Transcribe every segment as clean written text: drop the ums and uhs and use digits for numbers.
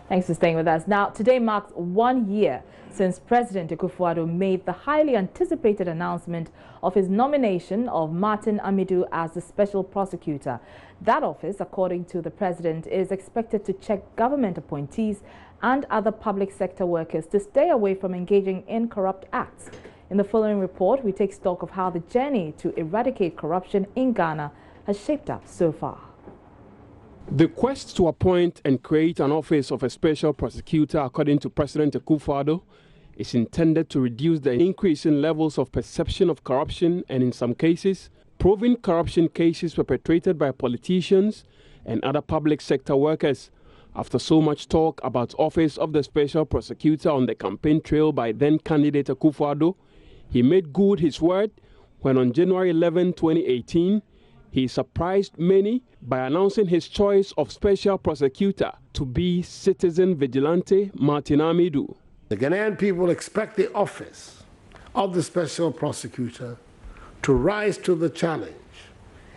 Thanks for staying with us. Now, today marks 1 year since President Akufo-Addo made the highly anticipated announcement of his nomination of Martin Amidu as the special prosecutor. That office, according to the president, is expected to check government appointees and other public sector workers to stay away from engaging in corrupt acts. In the following report, we take stock of how the journey to eradicate corruption in Ghana has shaped up so far. The quest to appoint and create an office of a special prosecutor, according to President Akufo-Addo, is intended to reduce the increasing levels of perception of corruption and, in some cases, proven corruption cases perpetrated by politicians and other public sector workers. After so much talk about office of the special prosecutor on the campaign trail by then-candidate Akufo-Addo, he made good his word when on January 11, 2018, he surprised many by announcing his choice of special prosecutor to be citizen vigilante Martin Amidu. The Ghanaian people expect the office of the special prosecutor to rise to the challenge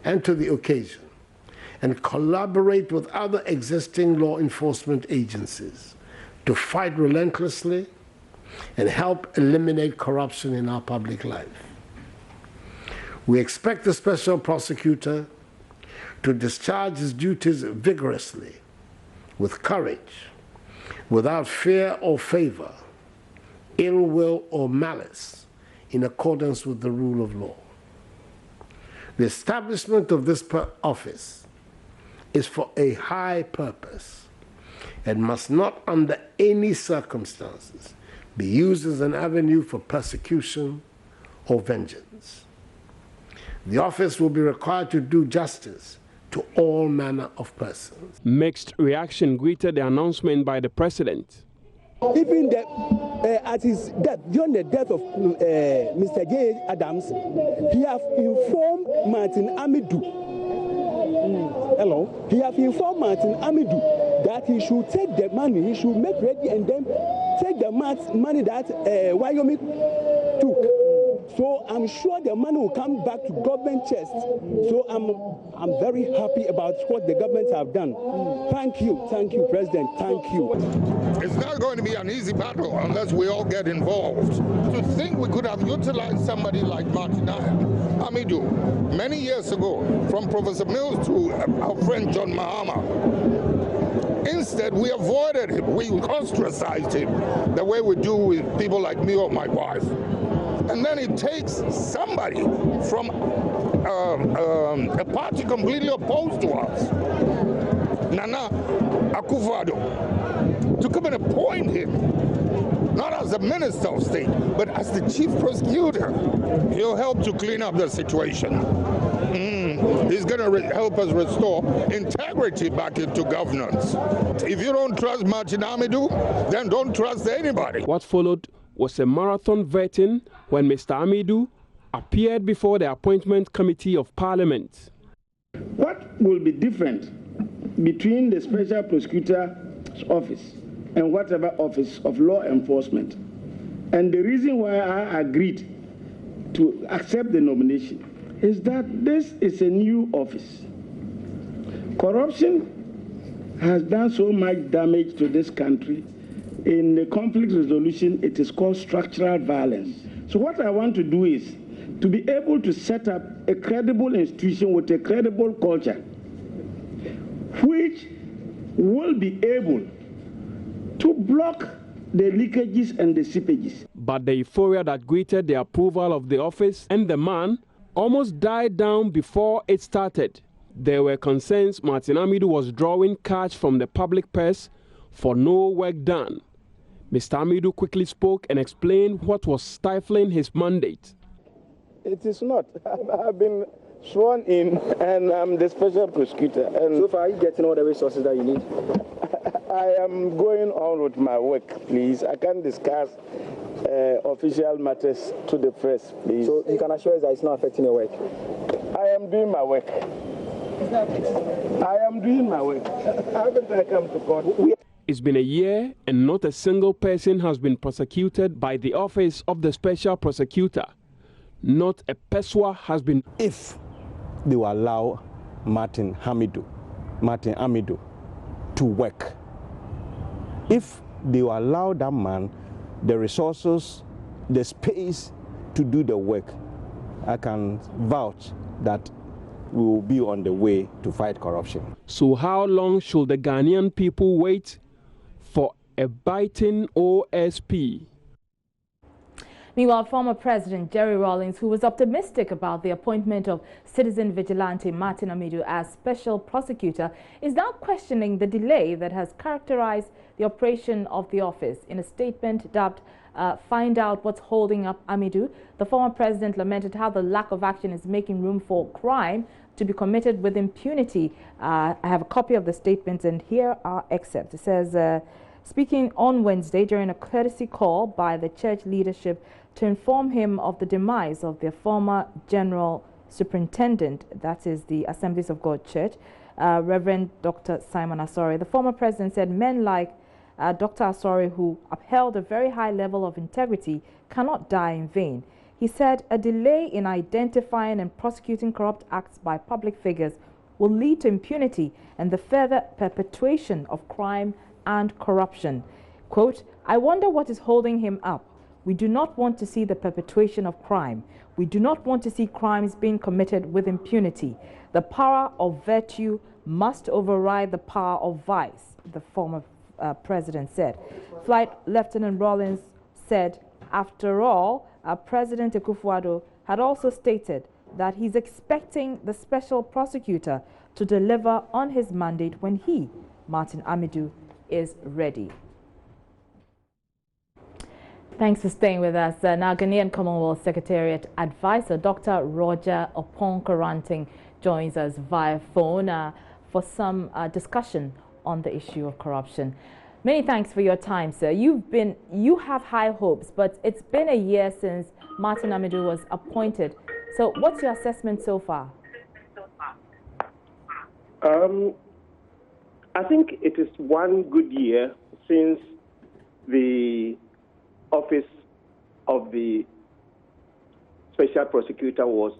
and to the occasion and collaborate with other existing law enforcement agencies to fight relentlessly and help eliminate corruption in our public life. We expect the special prosecutor to discharge his duties vigorously, with courage, without fear or favor, ill will or malice, in accordance with the rule of law. The establishment of this office is for a high purpose and must not under any circumstances be used as an avenue for persecution or vengeance. The office will be required to do justice to all manner of persons. Mixed reaction greeted the announcement by the president. Even at his death, during the death of Mr. J. Adams, he have informed Martin Amidu. Hello. He have informed Martin Amidu that he should take the money, he should make ready and then take the money that Wyoming took. So I'm sure the money will come back to government chest. So I'm very happy about what the government have done. Thank you, President. Thank you. It's not going to be an easy battle unless we all get involved. To think we could have utilized somebody like Martin Amidu many years ago, from Professor Mills to our friend John Mahama. Instead, we avoided him. We ostracized him the way we do with people like me or my wife. And then it takes somebody from a party completely opposed to us, Nana Akufo-Addo, to come and appoint him, not as the Minister of State, but as the Chief Prosecutor. He'll help to clean up the situation. He's going to help us restore integrity back into governance. If you don't trust Martin Amidu, then don't trust anybody. What followed was a marathon vetting when Mr. Amidu appeared before the Appointment Committee of Parliament. What will be different between the Special Prosecutor's office and whatever office of law enforcement? And the reason why I agreed to accept the nomination is that this is a new office. Corruption has done so much damage to this country. In the conflict resolution, it is called structural violence. So what I want to do is to be able to set up a credible institution with a credible culture, which will be able to block the leakages and the seepages. But the euphoria that greeted the approval of the office and the man almost died down before it started. There were concerns Martin Amidu was drawing cash from the public purse for no work done. Mr. Amidu quickly spoke and explained what was stifling his mandate. It is not. I've been sworn in and I'm the special prosecutor. And so far, are you getting all the resources that you need? I am going on with my work, please. I can't discuss official matters to the press, please. So you can assure us that it's not affecting your work? I am doing my work. I am doing my work. Haven't I come to court? It's been a year and not a single person has been prosecuted by the office of the special prosecutor. Not a peswa has been. If they will allow Martin Amidu to work, If they allow that man the resources, the space to do the work, I can vouch that we will be on the way to fight corruption. So how long should the Ghanaian people wait for a biting OSP? Meanwhile, former President Jerry Rawlings, who was optimistic about the appointment of citizen vigilante Martin Amidu as special prosecutor, is now questioning the delay that has characterized the operation of the office. In a statement dubbed Find Out What's Holding Up Amidu, the former president lamented how the lack of action is making room for crime to be committed with impunity. I have a copy of the statement, and here are excerpts. It says, speaking on Wednesday during a courtesy call by the church leadership to inform him of the demise of their former general superintendent, that is the Assemblies of God Church, Reverend Dr. Simon Asori, the former president said men like Dr. Asori, who upheld a very high level of integrity, cannot die in vain. He said a delay in identifying and prosecuting corrupt acts by public figures will lead to impunity and the further perpetuation of crime and corruption. Quote, I wonder what is holding him up. We do not want to see the perpetuation of crime. We do not want to see crimes being committed with impunity. The power of virtue must override the power of vice, the former president said. Flight Lieutenant Rawlings said, after all, President Akufo-Addo had also stated that he's expecting the special prosecutor to deliver on his mandate when he, Martin Amidu, is ready. Thanks for staying with us. Now, Ghanaian Commonwealth Secretariat Advisor Dr. Roger Oponko-Ranting joins us via phone for some discussion on the issue of corruption. Many thanks for your time, sir. You have high hopes, but it's been a year since Martin Amidu was appointed. So what's your assessment so far? I think it is one good year since the office of the special prosecutor was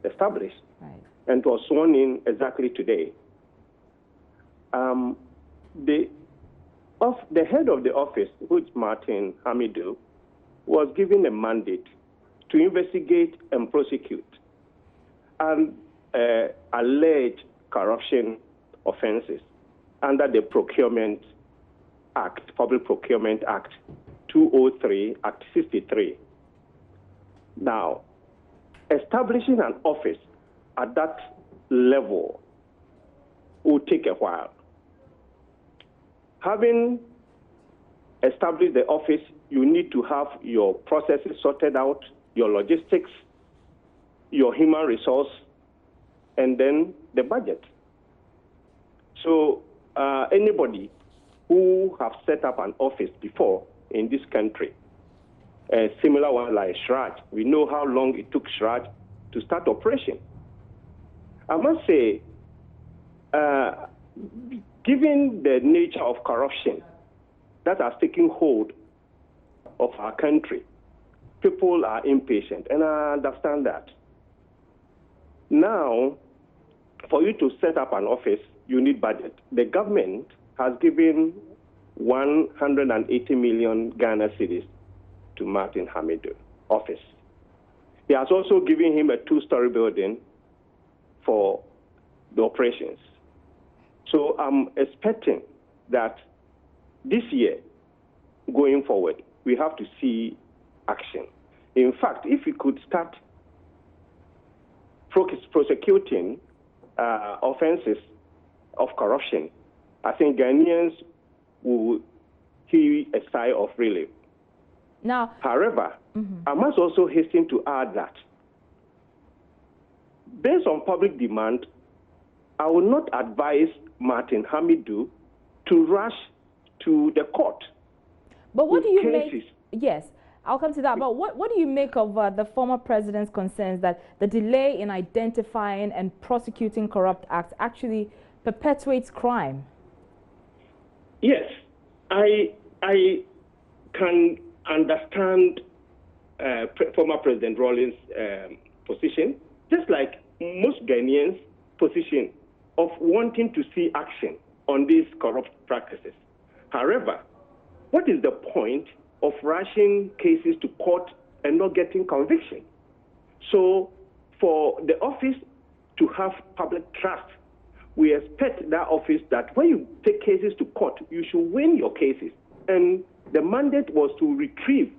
established, right, and was sworn in exactly today. The head of the office, which Martin Amidu, was given a mandate to investigate and prosecute and alleged corruption offenses under the Procurement Act, Public Procurement Act 203, Act 63. Now, establishing an office at that level will take a while. Having established the office, you need to have your processes sorted out, your logistics, your human resource, and then the budget. So anybody who have set up an office before in this country, a similar one like Shraj, we know how long it took Shraj to start operation. I must say, given the nature of corruption that has taken hold of our country, people are impatient, and I understand that. Now, for you to set up an office, you need budget. The government has given 180 million Ghana cedis to Martin Amidu office. He has also given him a 2-story building for the operations. So I'm expecting that this year, going forward, we have to see action. In fact, if we could start prosecuting offenses of corruption, I think Ghanaians will hear a sigh of relief. Now, however, I must also hasten to add that based on public demand, I will not advise Martin Amidu to rush to the court. But what do you make? Yes, I'll come to that. But what do you make of the former president's concerns that the delay in identifying and prosecuting corrupt acts actually perpetuates crime? Yes, I can understand former President Rawlings' position, just like most Ghanaians' position of wanting to see action on these corrupt practices. However, what is the point of rushing cases to court and not getting conviction? So for the office to have public trust, we expect that office that when you take cases to court, you should win your cases. And the mandate was to retrieve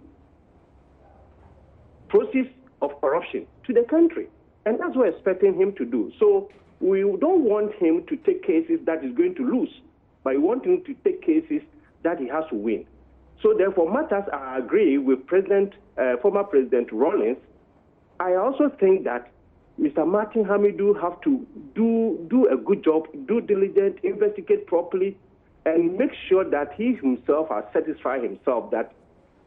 process of corruption to the country. And that's what we're expecting him to do. So we don't want him to take cases that he's going to lose, but we want him to take cases that he has to win. So therefore, matters I agree with former President Rawlings. I also think that Mr. Martin Hamidou have to do a good job, do diligent, investigate properly, and make sure that he himself has satisfied himself that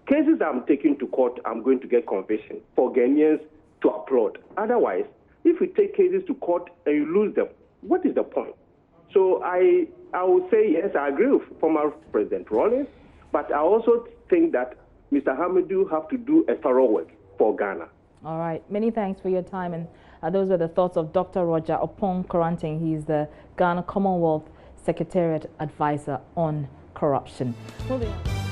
cases I'm taking to court, I'm going to get conviction for Ghanaians to applaud. Otherwise, if you take cases to court and you lose them, what is the point? So I would say, yes, I agree with former President Rawlings, but I also think that Mr. Hamidou have to do a thorough work for Ghana. All right. Many thanks for your time. And those were the thoughts of Dr. Roger Opong Koranting. He's the Ghana Commonwealth Secretariat Advisor on Corruption. Moving on.